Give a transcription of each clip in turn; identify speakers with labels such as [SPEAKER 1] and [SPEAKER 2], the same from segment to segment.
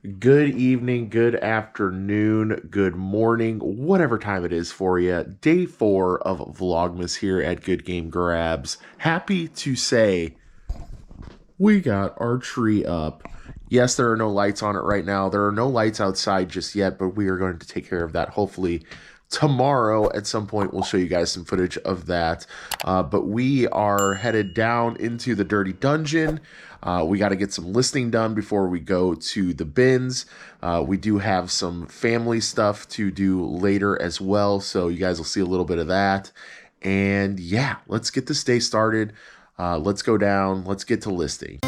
[SPEAKER 1] Good evening, good afternoon, good morning, whatever time it is for you. Day 4 of Vlogmas here at Good Game Grabs. Happy to say we got our tree up. Yes, there are no lights on it right now. There are no lights outside just yet, but we are going to take care of that hopefully tomorrow. At some point, we'll show you guys some footage of that. But we are headed down into the dirty dungeon. We got to get some listing done before we go to the bins. We do have some family stuff to do later as well, so you guys will see a little bit of that. And yeah, let's get this day started. Let's go down. Let's get to listing.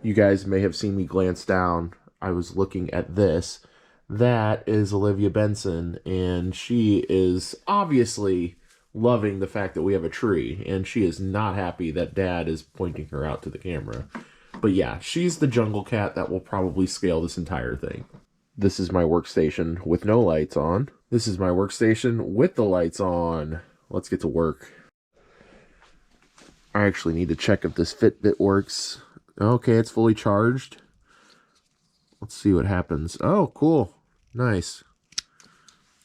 [SPEAKER 1] You guys may have seen me glance down. I was looking at this. That is Olivia Benson, and she is obviously loving the fact that we have a tree, and she is not happy that Dad is pointing her out to the camera. But yeah, she's the jungle cat that will probably scale this entire thing. This is my workstation with no lights on. This is my workstation with the lights on. Let's get to work. I actually need to check if this Fitbit works. Okay, it's fully charged. Let's see what happens. Oh, cool. Nice.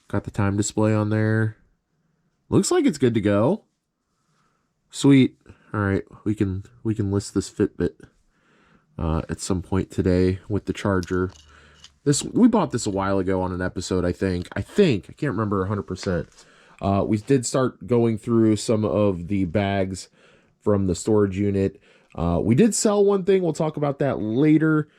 [SPEAKER 1] Got the time display on there. Looks like it's good to go. Sweet. All right, we can list this Fitbit at some point today with the charger. We bought this a while ago on an episode, I think. I can't remember 100%. We did start going through some of the bags from the storage unit. We did sell one thing. We'll talk about that later.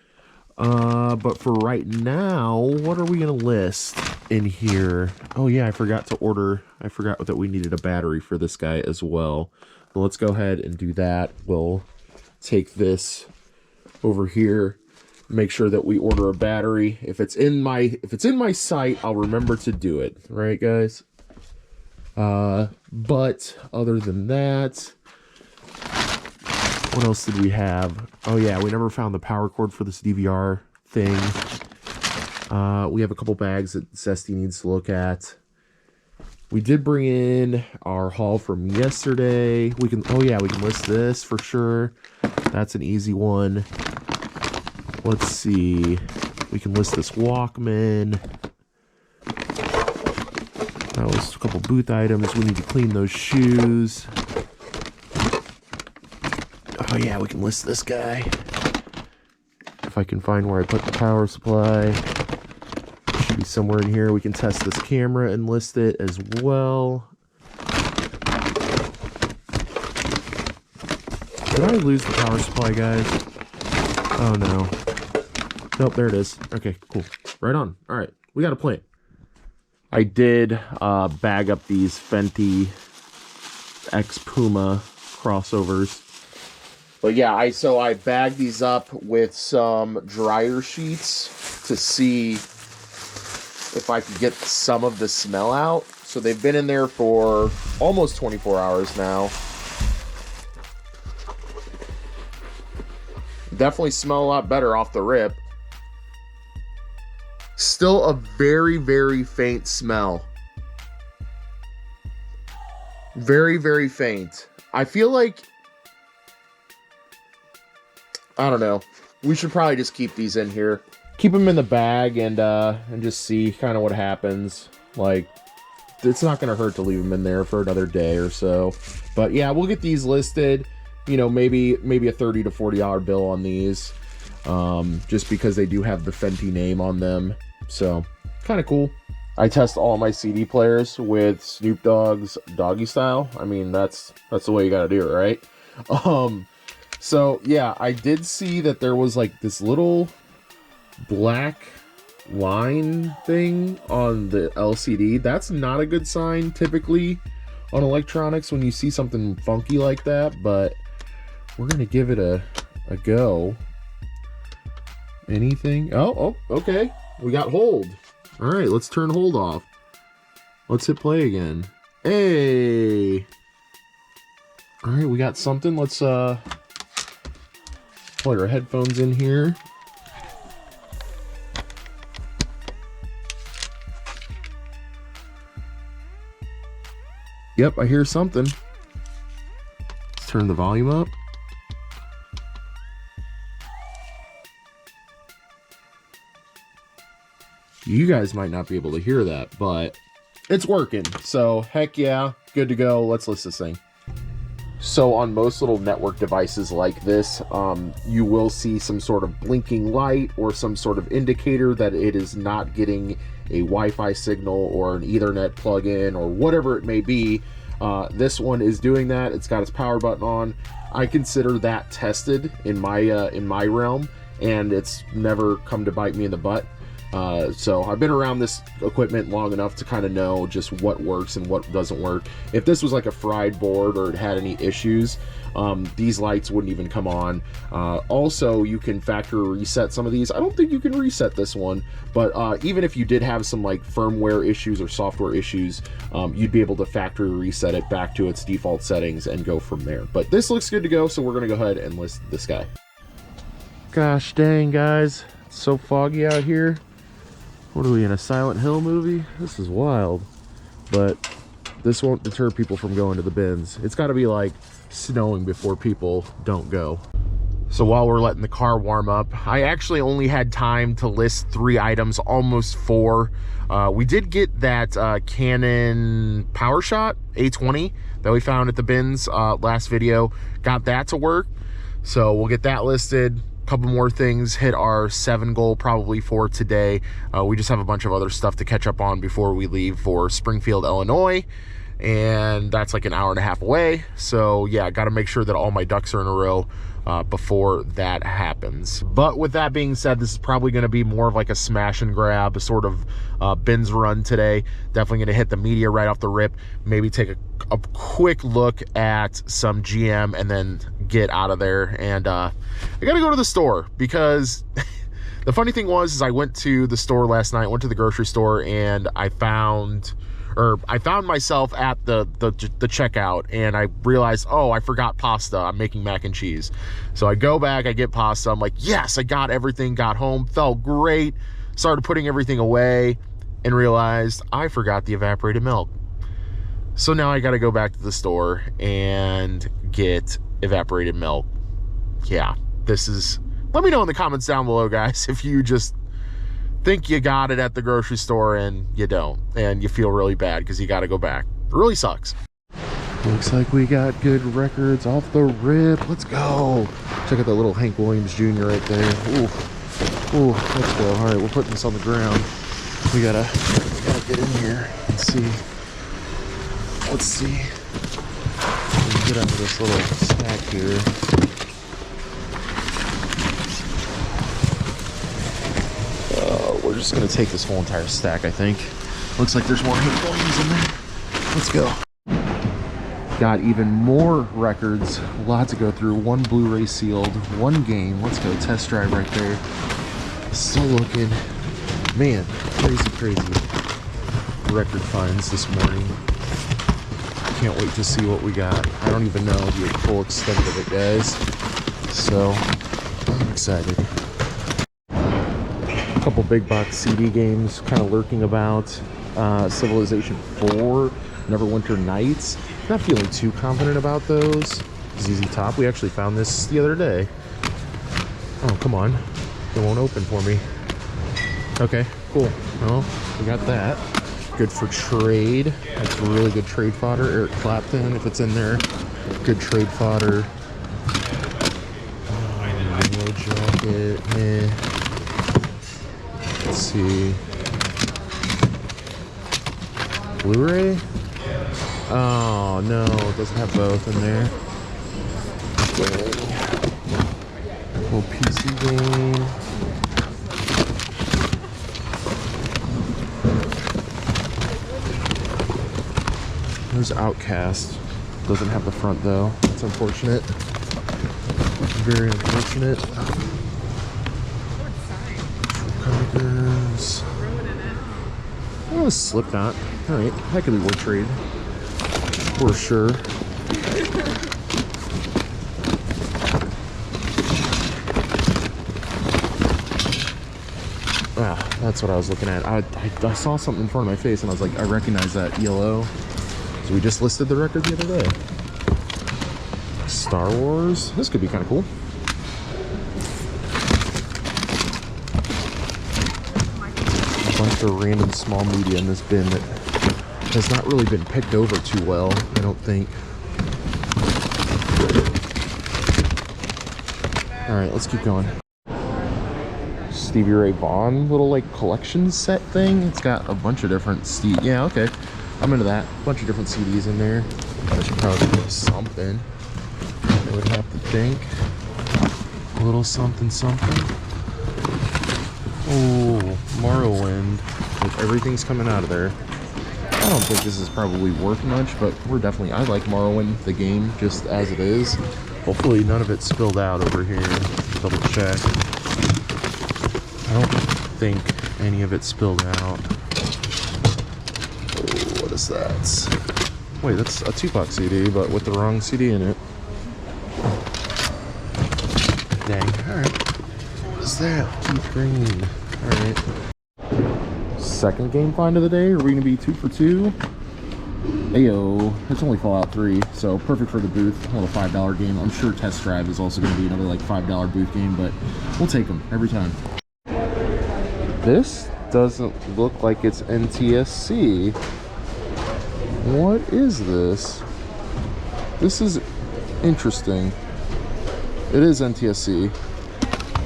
[SPEAKER 1] But for right now, what are we going to list in here? Oh, yeah, I forgot that we needed a battery for this guy as well. Well, let's go ahead and do that. We'll take this over here, make sure that we order a battery. If it's in my sight, I'll remember to do it. Right, guys? But other than that, what else did we have? Oh yeah, we never found the power cord for this DVR thing. We have a couple bags that Zesty needs to look at. We did bring in our haul from yesterday. We can list this for sure. That's an easy one. Let's see. We can list this Walkman. That was a couple booth items. We need to clean those shoes. Oh yeah, we can list this guy. If I can find where I put the power supply. It should be somewhere in here. We can test this camera and list it as well. Did I lose the power supply, guys? Oh no. Nope, there it is. Okay, cool. Right on. Alright, we got a plan. I did bag up these Fenty X Puma crossovers. But yeah, I bagged these up with some dryer sheets to see if I could get some of the smell out. So they've been in there for almost 24 hours now. Definitely smell a lot better off the rip. Still a very, very faint smell. Very, very faint. I feel like, I don't know. We should probably just keep these in here. Keep them in the bag and just see kind of what happens. Like, it's not going to hurt to leave them in there for another day or so. But yeah, we'll get these listed. You know, maybe a $30 to $40 bill on these. Just because they do have the Fenty name on them. So, kind of cool. I test all my CD players with Snoop Dogg's Doggy Style. I mean, that's the way you got to do it, right? So, yeah, I did see that there was, like, this little black line thing on the LCD. That's not a good sign, typically, on electronics when you see something funky like that, but we're going to give it a go. Anything? Oh, okay. we got hold. All right, let's turn hold off. Let's hit play again. Hey. All right, we got something. Let's plug our headphones in here. Yep, I hear something. Let's turn the volume up. You guys might not be able to hear that, but it's working. So heck yeah, good to go. Let's list this thing. So on most little network devices like this, you will see some sort of blinking light or some sort of indicator that it is not getting a Wi-Fi signal or an Ethernet plug-in or whatever it may be. This one is doing that. It's got its power button on. I consider that tested in my realm, and it's never come to bite me in the butt. So I've been around this equipment long enough to kind of know just what works and what doesn't work. If this was like a fried board or it had any issues, these lights wouldn't even come on. Also, you can factory reset some of these. I don't think you can reset this one, but even if you did have some like firmware issues or software issues, you'd be able to factory reset it back to its default settings and go from there. But this looks good to go, so we're gonna go ahead and list this guy. Gosh dang, guys, it's so foggy out here. What are we, in a Silent Hill movie? This is wild. But this won't deter people from going to the bins. It's got to be like snowing before people don't go. So while we're letting the car warm up, I actually only had time to list 3 items, almost 4. We did get that Canon PowerShot A20 that we found at the bins last video. Got that to work. So we'll get that listed. Couple more things, hit our 7 goal probably for today. We just have a bunch of other stuff to catch up on before we leave for Springfield, Illinois, and that's like an hour and a half away. So yeah, got to make sure that all my ducks are in a row before that happens. But with that being said, this is probably going to be more of like a smash and grab, a sort of bins run today. Definitely going to hit the media right off the rip, maybe take a quick look at some GM and then get out of there. And I got to go to the store because the funny thing is I went to the store last night, went to the grocery store, and I found myself at the checkout, and I realized, oh, I forgot pasta. I'm making mac and cheese. So I go back, I get pasta. I'm like, yes, I got everything, got home, felt great. Started putting everything away and realized I forgot the evaporated milk. So now I got to go back to the store and get evaporated milk. Yeah, this is, let me know in the comments down below, guys, if you just think you got it at the grocery store and you don't, and you feel really bad because you got to go back. It really sucks. Looks like we got good records off the rip. Let's go. Check out that little Hank Williams Jr. right there. Ooh, ooh, let's go. All right, we're putting this on the ground. We gotta get in here and see. Let's see. Let's get out of this little stack here. We're just gonna take this whole entire stack, I think. Looks like there's more Hank Williams in there. Let's go. Got even more records, a lot to go through. 1 Blu-ray sealed, 1 game. Let's go, test drive right there. Still looking. Man, crazy record finds this morning. Can't wait to see what we got. I don't even know the full extent of it, guys. So, I'm excited. A couple big box CD games kind of lurking about. Civilization 4, Neverwinter Nights. Not feeling too confident about those. ZZ Top, we actually found this the other day. Oh, come on. It won't open for me. Okay, cool. Well, we got that. Good for trade. That's really good trade fodder. Eric Clapton, if it's in there. Good trade fodder. Yellow Jacket. Let's see. Blu-ray? Oh no, it doesn't have both in there. Little PC game. There's Outcast. Doesn't have the front though. It's unfortunate. Very unfortunate. Vlogmas. Oh, a Slipknot. Alright, that could be worth trade. For sure. Ah, that's what I was looking at. I saw something in front of my face and I was like, I recognize that ELO. So we just listed the record the other day. Star Wars. This could be kind of cool. A bunch of random small media in this bin that has not really been picked over too well, I don't think. Alright, let's keep going. Stevie Ray Vaughan little like collection set thing. It's got a bunch of different yeah, okay. I'm into that. A bunch of different CDs in there. I should probably put something. I would have to think. A little something something. Oh, Morrowind. Like everything's coming out of there. I don't think this is probably worth much, but we're definitely, I like Morrowind, the game, just as it is. Hopefully none of it spilled out over here. Double check. I don't think any of it spilled out. Oh, what is that? Wait, that's a Tupac CD, but with the wrong CD in it. Dang, alright. What is that? Keith Green. Alright. Second game find of the day. Are we going to be 2 for 2? Ayo. It's only Fallout 3, so perfect for the booth. Well, a $5 game. I'm sure Test Drive is also going to be another like $5 booth game, but we'll take them every time. This doesn't look like it's NTSC. What is this? This is interesting. It is NTSC,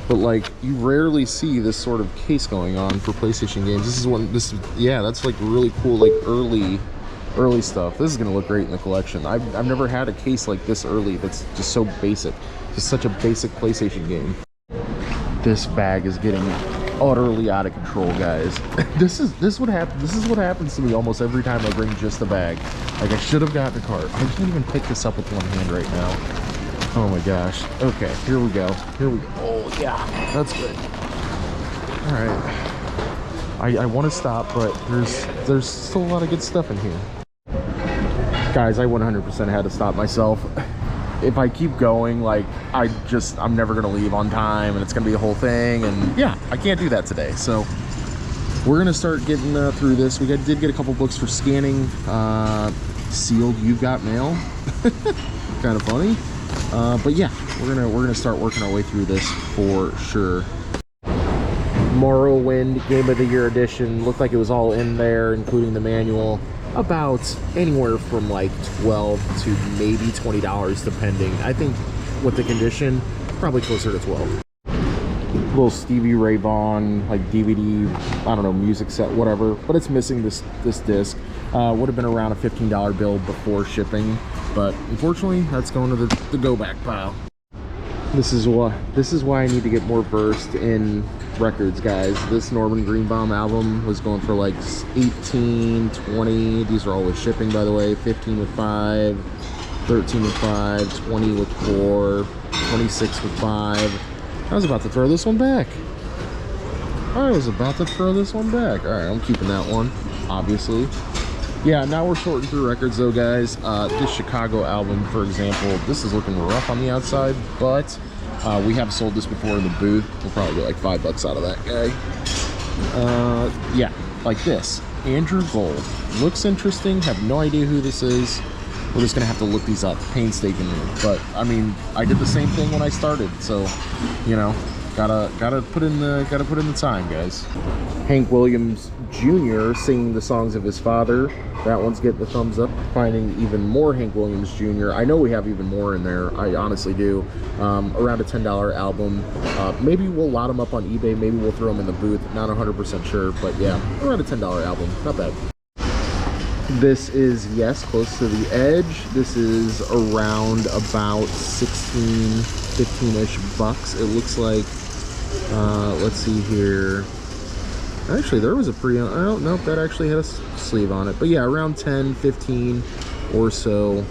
[SPEAKER 1] but like you rarely see this sort of case going on for PlayStation games. This is one. Yeah, that's like really cool, like early stuff. This is gonna look great in the collection. I've never had a case like this early that's just so basic. Just such a basic PlayStation game. This bag is getting utterly out of control, guys. This is what happens to me almost every time I bring just a bag. Like I should have gotten a cart. I can't even pick this up with one hand right now. Oh my gosh. Okay, here we go. Oh yeah, that's good. All right. I want to stop, but there's still a lot of good stuff in here. Guys, I 100% had to stop myself. If I keep going, like I'm never gonna leave on time and it's gonna be a whole thing, and yeah, I can't do that today. So we're gonna start getting through this. We did get a couple books for scanning, sealed You've Got Mail. Kind of funny, but yeah, we're gonna start working our way through this for sure. Morrowind Game of the Year edition looked like it was all in there, including the manual. About anywhere from like $12 to maybe $20 depending. I think with the condition, probably closer to 12. Little Stevie Ray Vaughan like DVD, I don't know, music set, whatever, but it's missing this disc. Would have been around a $15 bill before shipping, but unfortunately that's going to the go back pile. This is why I need to get more versed in records, guys. This Norman Greenbaum album was going for like 18, 20. These are all with shipping, by the way. 15 with 5, 13 with 5, 20 with 4, 26 with 5. I was about to throw this one back. All right, I'm keeping that one, obviously. Yeah, now we're sorting through records though, guys. This Chicago album, for example, this is looking rough on the outside, but we have sold this before in the booth. We'll probably get like $5 out of that guy. Yeah, like this. Andrew Gold. Looks interesting. Have no idea who this is. We're just gonna have to look these up painstakingly. But I mean, I did the same thing when I started, so you know, gotta put in the time, guys. Hank Williams Jr. singing the songs of his father. That one's getting the thumbs up. Finding even more Hank Williams Jr. I know we have even more in there. I honestly do. Around a $10 album. Maybe we'll lot them up on eBay. Maybe we'll throw them in the booth. Not 100% sure, but yeah, around a $10 album. Not bad. This is, yes, close to the edge. This is around about 16, 15-ish bucks. It looks like, let's see here. Actually, there was a I don't know if that actually had a sleeve on it. But yeah, around 10, 15 or so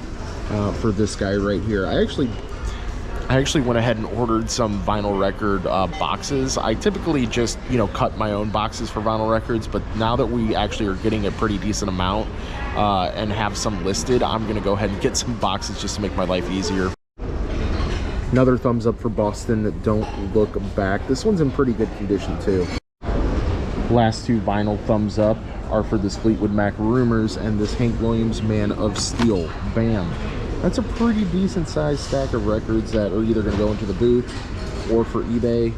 [SPEAKER 1] for this guy right here. I I actually went ahead and ordered some vinyl record boxes. I typically just, you know, cut my own boxes for vinyl records, but now that we actually are getting a pretty decent amount and have some listed, I'm gonna go ahead and get some boxes just to make my life easier. Another thumbs up for Boston, Don't Look Back. This one's in pretty good condition too. Last two vinyl thumbs up are for this Fleetwood Mac Rumors and this Hank Williams Man of Steel. Bam. That's a pretty decent sized stack of records that are either going to go into the booth or for eBay.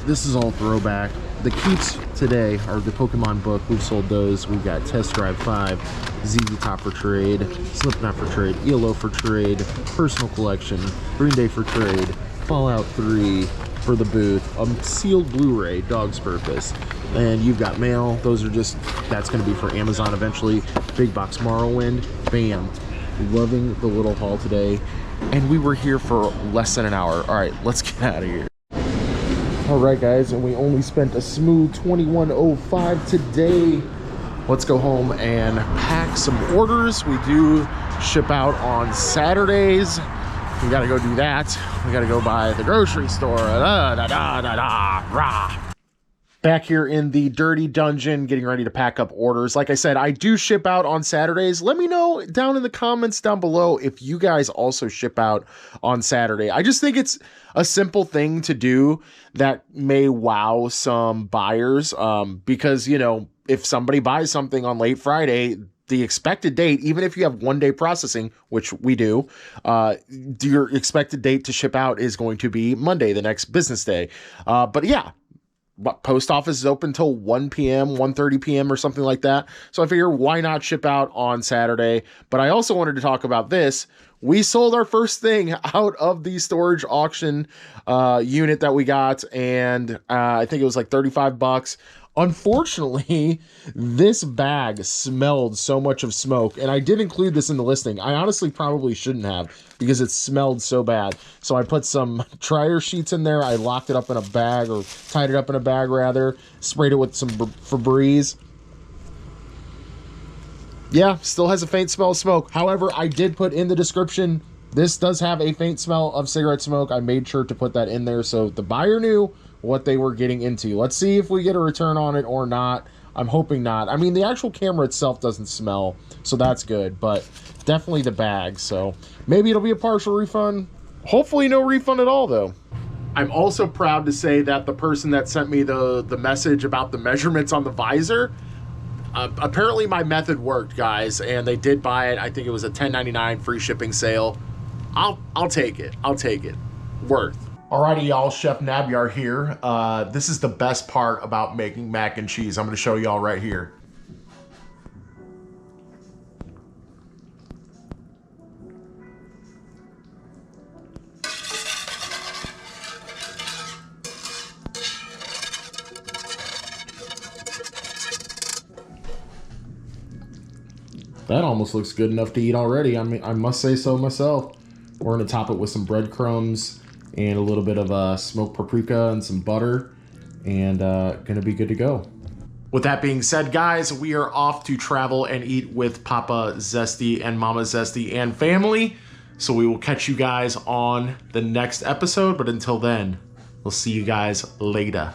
[SPEAKER 1] This is all throwback. The keeps today are the Pokemon book. We've sold those. We've got Test Drive 5, ZZ Top for trade, Slipknot for trade, ELO for trade, Personal Collection, Green Day for trade, Fallout 3 for the booth, a sealed Blu-ray, Dog's Purpose. And you've got mail. Those are just, that's going to be for Amazon eventually. Big Box Morrowind. Bam. Loving the little haul today, and we were here for less than an hour. All right, let's get out of here. All right, guys, and we only spent a smooth $21.05 today. Let's go home and pack some orders. We do ship out on Saturdays. We gotta go do that. We gotta go by the grocery store. Rah. Back here in the dirty dungeon, getting ready to pack up orders. Like I said, I do ship out on Saturdays. Let me know down in the comments down below if you guys also ship out on Saturday. I just think it's a simple thing to do that may wow some buyers because, you know, if somebody buys something on late Friday, the expected date, even if you have 1 day processing, which we do, your expected date to ship out is going to be Monday, the next business day. But yeah. Post office is open till 1 p.m., 1:30 p.m. or something like that. So I figure why not ship out on Saturday? But I also wanted to talk about this. We sold our first thing out of the storage auction unit that we got, and I think it was like $35. Unfortunately, this bag smelled so much of smoke, and I did include this in the listing. I honestly probably shouldn't have because it smelled so bad. So I put some dryer sheets in there. I locked it up in a bag, or tied it up in a bag rather, sprayed it with some Febreze. Yeah, still has a faint smell of smoke. However, I did put in the description, this does have a faint smell of cigarette smoke. I made sure to put that in there so the buyer knew what they were getting into. Let's see if we get a return on it or not. I'm hoping not. I mean, the actual camera itself doesn't smell, so that's good, but definitely the bag. So maybe it'll be a partial refund. Hopefully no refund at all, though. I'm also proud to say that the person that sent me the message about the measurements on the visor, apparently my method worked, guys, and they did buy it. I think it was a $10.99 free shipping sale. I'll take it. I'll take it. Worth. Alrighty, y'all, Chef Nabyar here. This is the best part about making mac and cheese. I'm going to show y'all right here. That almost looks good enough to eat already. I mean, I must say so myself. We're going to top it with some breadcrumbs and a little bit of smoked paprika and some butter, and gonna be good to go. With that being said, guys, we are off to travel and eat with Papa Zesty and Mama Zesty and family. So we will catch you guys on the next episode, but until then, we'll see you guys later.